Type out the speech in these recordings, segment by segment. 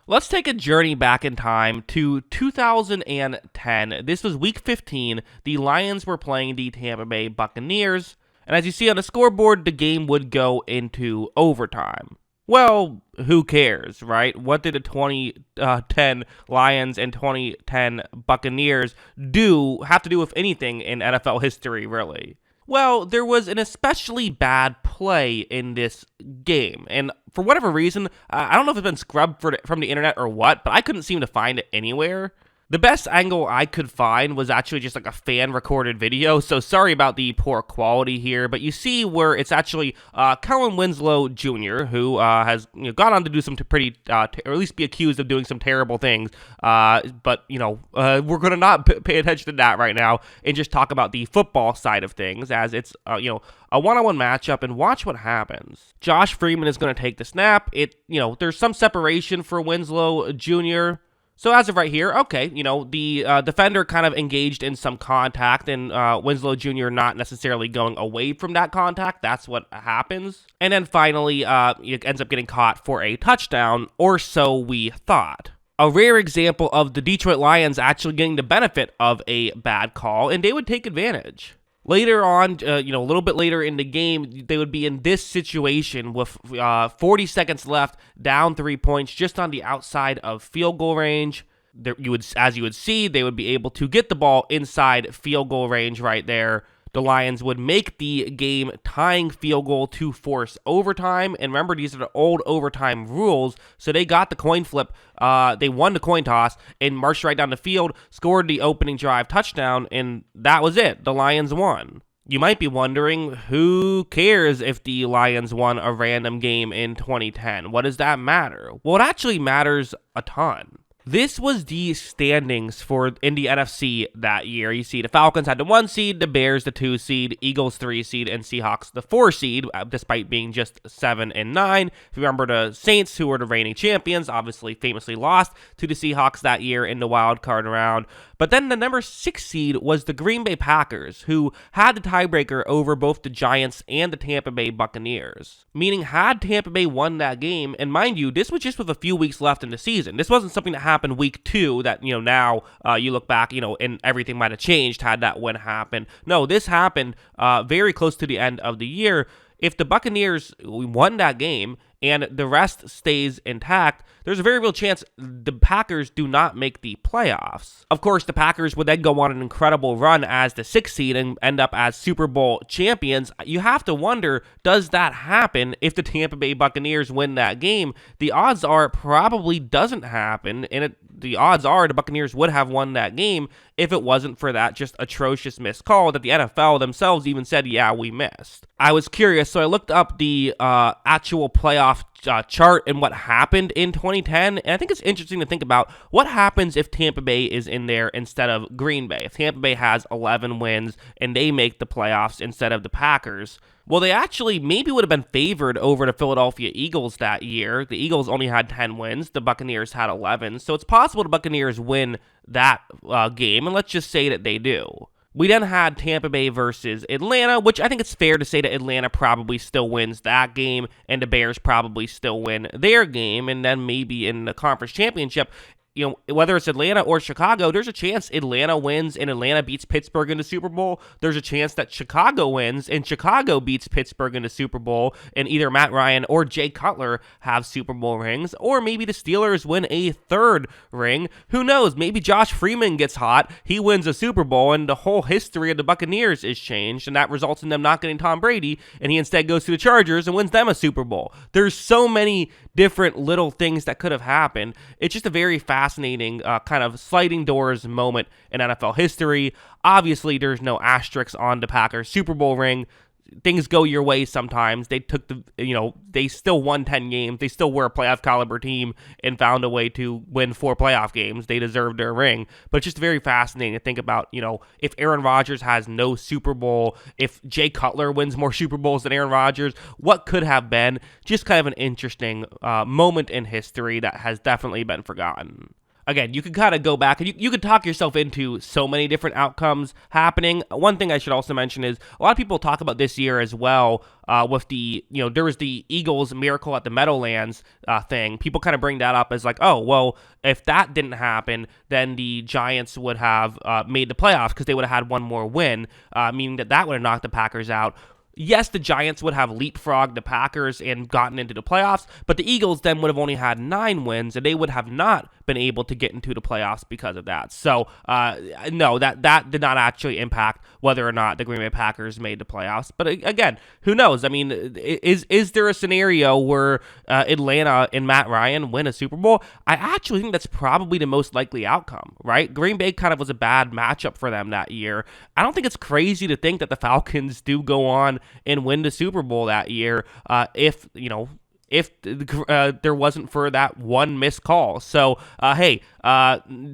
Let's take a journey back in time to 2010. This was week 15. The Lions were playing the Tampa Bay Buccaneers, and as you see on the scoreboard, the game would go into overtime. Well, who cares, right? What did the 2010 Lions and 2010 Buccaneers have to do with anything in NFL history, really? Well, there was an especially bad play in this game, and for whatever reason, I don't know if it's been scrubbed from the internet or what, but I couldn't seem to find it anywhere. The best angle I could find was actually just like a fan-recorded video, so sorry about the poor quality here, but you see where it's actually Kellen Winslow Jr., who has gone on to do some pretty, or at least be accused of doing some terrible things, but, we're going to not pay attention to that right now and just talk about the football side of things, as it's, a one-on-one matchup, and watch what happens. Josh Freeman is going to take the snap. There's some separation for Winslow Jr., so as of right here, okay, the defender kind of engaged in some contact, and Winslow Jr. not necessarily going away from that contact. That's what happens. And then finally, it ends up getting caught for a touchdown, or so we thought. A rare example of the Detroit Lions actually getting the benefit of a bad call, and they would take advantage. Later on, a little bit later in the game, they would be in this situation with 40 seconds left, down 3 points, just on the outside of field goal range. As you would see, they would be able to get the ball inside field goal range right there. The Lions would make the game-tying field goal to force overtime. And remember, these are the old overtime rules, so they got the coin flip. They won the coin toss and marched right down the field, scored the opening drive touchdown, and that was it. The Lions won. You might be wondering, who cares if the Lions won a random game in 2010? What does that matter? Well, it actually matters a ton. This was the standings in the NFC that year. You see the Falcons had the 1 seed, the Bears the 2 seed, Eagles 3 seed, and Seahawks the 4 seed, despite being just 7 and 9. If you remember, the Saints, who were the reigning champions, obviously famously lost to the Seahawks that year in the wild card round. But then the number 6 seed was the Green Bay Packers, who had the tiebreaker over both the Giants and the Tampa Bay Buccaneers. Meaning, had Tampa Bay won that game, and mind you, this was just with a few weeks left in the season. This wasn't something that happened week 2 that, now you look back, and everything might have changed had that win happened. No, this happened very close to the end of the year. If the Buccaneers won that game and the rest stays intact, there's a very real chance the Packers do not make the playoffs. Of course, the Packers would then go on an incredible run as the 6th seed and end up as Super Bowl champions. You have to wonder, does that happen if the Tampa Bay Buccaneers win that game? The odds are it probably doesn't happen, and the odds are the Buccaneers would have won that game if it wasn't for that just atrocious missed call that the NFL themselves even said, yeah, we missed. I was curious, so I looked up the actual playoff chart and what happened in 2010, and I think it's interesting to think about what happens if Tampa Bay is in there instead of Green Bay. If Tampa Bay has 11 wins and they make the playoffs instead of the Packers, well, they actually maybe would have been favored over the Philadelphia Eagles that year. The Eagles only had 10 wins. The Buccaneers had 11. So it's possible the Buccaneers win that game, and let's just say that they do. We then had Tampa Bay versus Atlanta, which I think it's fair to say that Atlanta probably still wins that game, and the Bears probably still win their game, and then maybe in the conference championship, whether it's Atlanta or Chicago, there's a chance Atlanta wins and Atlanta beats Pittsburgh in the Super Bowl. There's a chance that Chicago wins and Chicago beats Pittsburgh in the Super Bowl, and either Matt Ryan or Jay Cutler have Super Bowl rings, or maybe the Steelers win a 3rd ring. Who knows? Maybe Josh Freeman gets hot, he wins a Super Bowl, and the whole history of the Buccaneers is changed, and that results in them not getting Tom Brady, and he instead goes to the Chargers and wins them a Super Bowl. There's so many different little things that could have happened. It's just a very fascinating kind of sliding doors moment in NFL history. Obviously, there's no asterisks on the Packers Super Bowl ring. Things go your way sometimes. They took they still won 10 games. They still were a playoff caliber team and found a way to win 4 playoff games. They deserved their ring. But it's just very fascinating to think about, if Aaron Rodgers has no Super Bowl, if Jay Cutler wins more Super Bowls than Aaron Rodgers, what could have been? Just kind of an interesting moment in history that has definitely been forgotten. again, you could kind of go back and you could talk yourself into so many different outcomes happening. One thing I should also mention is a lot of people talk about this year as well with the, there was the Eagles miracle at the Meadowlands thing. People kind of bring that up as like, oh, well, if that didn't happen, then the Giants would have made the playoffs because they would have had one more win, meaning that would have knocked the Packers out. Yes, the Giants would have leapfrogged the Packers and gotten into the playoffs, but the Eagles then would have only had 9 wins, and they would have not been able to get into the playoffs because of that. So, no, that did not actually impact whether or not the Green Bay Packers made the playoffs. But again, who knows? I mean, is there a scenario where Atlanta and Matt Ryan win a Super Bowl? I actually think that's probably the most likely outcome, right? Green Bay kind of was a bad matchup for them that year. I don't think it's crazy to think that the Falcons do go on and win the Super Bowl that year if there wasn't for that one missed call. So, hey,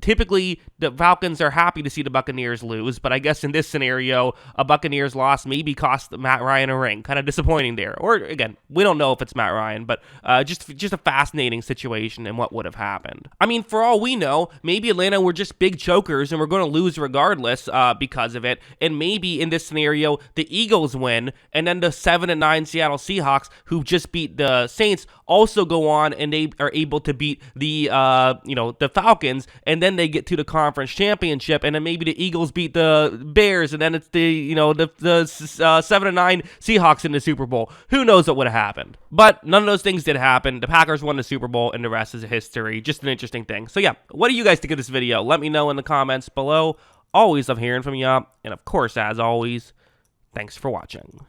typically the Falcons are happy to see the Buccaneers lose, but I guess in this scenario, a Buccaneers loss maybe cost Matt Ryan a ring. Kind of disappointing there. Or, again, we don't know if it's Matt Ryan, but just a fascinating situation and what would have happened. I mean, for all we know, maybe Atlanta were just big chokers and we're going to lose regardless because of it, and maybe in this scenario, the Eagles win, and then the 7-9 Seattle Seahawks, who just beat the Saints, also go on and they are able to beat the the Falcons, and then they get to the conference championship, and then maybe the Eagles beat the Bears, and then it's the 7-9 Seahawks in the Super Bowl. Who knows what would have happened? But none of those things did happen. The Packers won the Super Bowl, and the rest is history. Just an interesting thing. So yeah, what do you guys think of this video? Let me know in the comments below. Always love hearing from you, and of course, as always, thanks for watching.